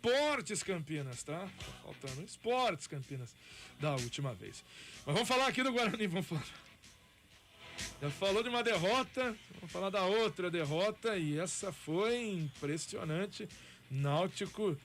Esportes Campinas, tá? Tá faltando Esportes Campinas da última vez. Mas vamos falar aqui do Guarani, vamos falar. Já falou de uma derrota, vamos falar da outra derrota, e essa foi impressionante. Náutico.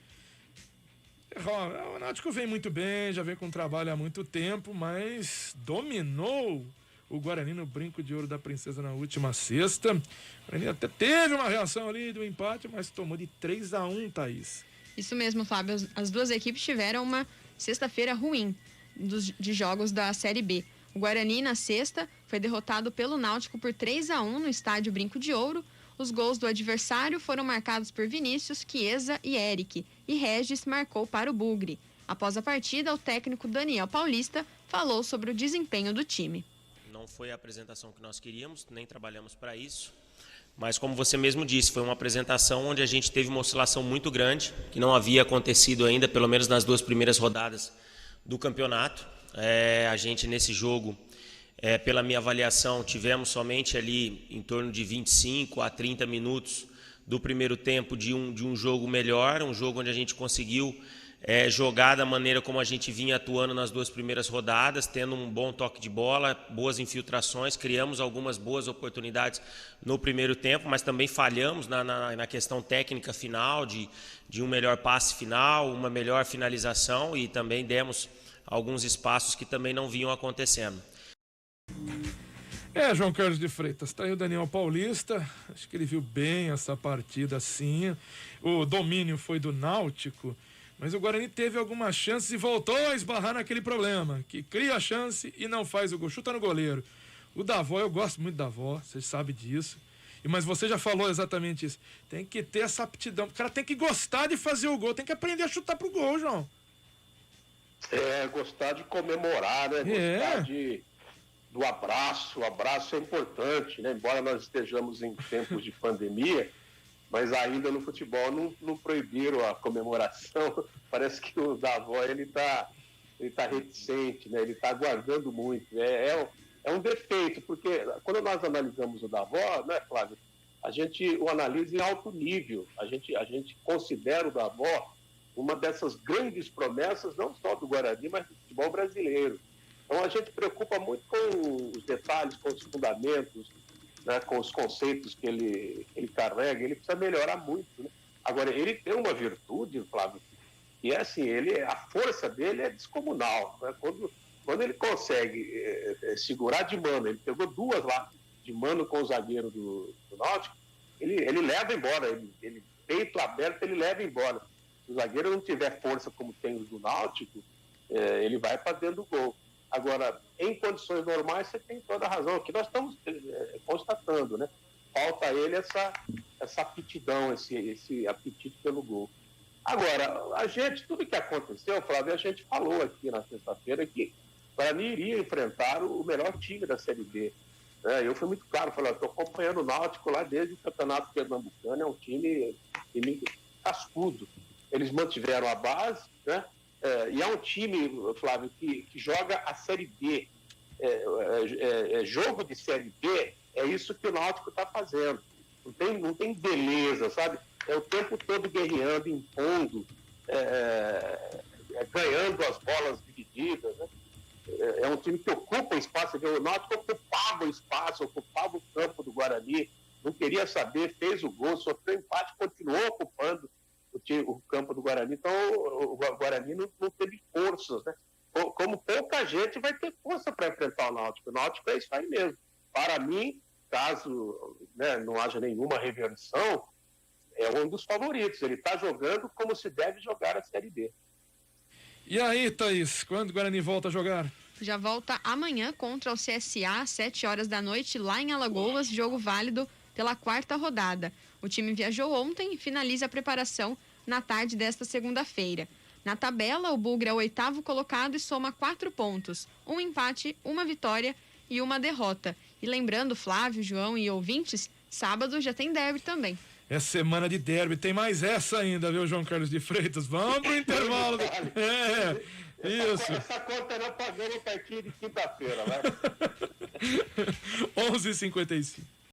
O Náutico vem muito bem, já vem com trabalho há muito tempo, mas dominou o Guarani no Brinco de Ouro da Princesa na última sexta. O Guarani até teve uma reação ali do empate, mas tomou de 3-1, Thaís. Isso mesmo, Fábio. As duas equipes tiveram uma sexta-feira ruim de jogos da Série B. O Guarani, na sexta, foi derrotado pelo Náutico por 3-1 no estádio Brinco de Ouro. Os gols do adversário foram marcados por Vinícius, Chiesa e Eric, e Regis marcou para o Bugre. Após a partida, o técnico Daniel Paulista falou sobre o desempenho do time. Não foi a apresentação que nós queríamos, nem trabalhamos para isso. Mas, como você mesmo disse, foi uma apresentação onde a gente teve uma oscilação muito grande, que não havia acontecido ainda, pelo menos nas duas primeiras rodadas do campeonato. A gente, nesse jogo, pela minha avaliação, tivemos somente ali em torno de 25 a 30 minutos do primeiro tempo de um jogo melhor, um jogo onde a gente conseguiu jogar da maneira como a gente vinha atuando nas duas primeiras rodadas, tendo um bom toque de bola, boas infiltrações, criamos algumas boas oportunidades no primeiro tempo, mas também falhamos na questão técnica final, de um melhor passe final, uma melhor finalização, e também demos alguns espaços que também não vinham acontecendo. João Carlos de Freitas, tá aí o Daniel Paulista, acho que ele viu bem essa partida, sim. O domínio foi do Náutico, mas o Guarani teve algumas chances e voltou a esbarrar naquele problema, que cria a chance e não faz o gol, chuta no goleiro. O Davó, eu gosto muito do Davó, vocês sabem disso, mas você já falou exatamente isso, tem que ter essa aptidão, o cara tem que gostar de fazer o gol, tem que aprender a chutar pro gol, João. Gostar de comemorar, né? Gostar do abraço. O abraço é importante, né? Embora nós estejamos em tempos de pandemia, mas ainda no futebol não proibiram a comemoração. Parece que o Davó, ele tá reticente, né? Ele está aguardando muito. É um defeito, porque quando nós analisamos o Davó, né, Flávio, a gente o analisa em alto nível. A gente considera o Davó uma dessas grandes promessas, não só do Guarani, mas do futebol brasileiro. Então a gente preocupa muito com os detalhes, com os fundamentos, né, com os conceitos que ele carrega. Ele precisa melhorar muito, né? Agora, ele tem uma virtude, Flávio, e é assim, a força dele é descomunal, né? Quando ele consegue segurar de mano, ele pegou duas lá de mano com o zagueiro do Náutico, ele leva embora, ele peito aberto, ele leva embora. Se o zagueiro não tiver força como tem o do Náutico, ele vai para dentro do gol. Agora, em condições normais, você tem toda a razão. Aqui nós estamos constatando, né? Falta a ele essa aptidão, esse apetite pelo gol. Agora, tudo que aconteceu, Flávio, a gente falou aqui na sexta-feira que o Guarani iria enfrentar o melhor time da Série B. Eu fui muito claro, falei, estou acompanhando o Náutico lá desde o Campeonato Pernambucano, é um time cascudo. Eles mantiveram a base, né? E é um time, Flávio, que joga a Série B. Jogo de Série B, é isso que o Náutico está fazendo. Não tem beleza, sabe? É o tempo todo guerreando, impondo, ganhando as bolas divididas, né? É um time que ocupa espaço. O Náutico ocupava o espaço, ocupava o campo do Guarani, não queria saber, fez o gol, sofreu empate, continuou ocupando o campo do Guarani. Então o Guarani não teve forças, né? Como pouca gente vai ter força para enfrentar o Náutico. O Náutico é isso aí mesmo. Para mim, caso, né, não haja nenhuma reversão, é um dos favoritos. Ele está jogando como se deve jogar a Série B. E aí, Thaís, quando o Guarani volta a jogar? Já volta amanhã contra o CSA, às 7 horas da noite, lá em Alagoas, jogo válido pela 4ª rodada. O time viajou ontem e finaliza a preparação na tarde desta segunda-feira. Na tabela, o Bugre é o 8º colocado e soma 4 pontos. Um empate, uma vitória e uma derrota. E lembrando, Flávio, João e ouvintes, sábado já tem derby também. É semana de derby, tem mais essa ainda, viu, João Carlos de Freitas? Vamos pro intervalo. Isso. Essa conta não pagando a partir de quinta-feira, né? 11h55.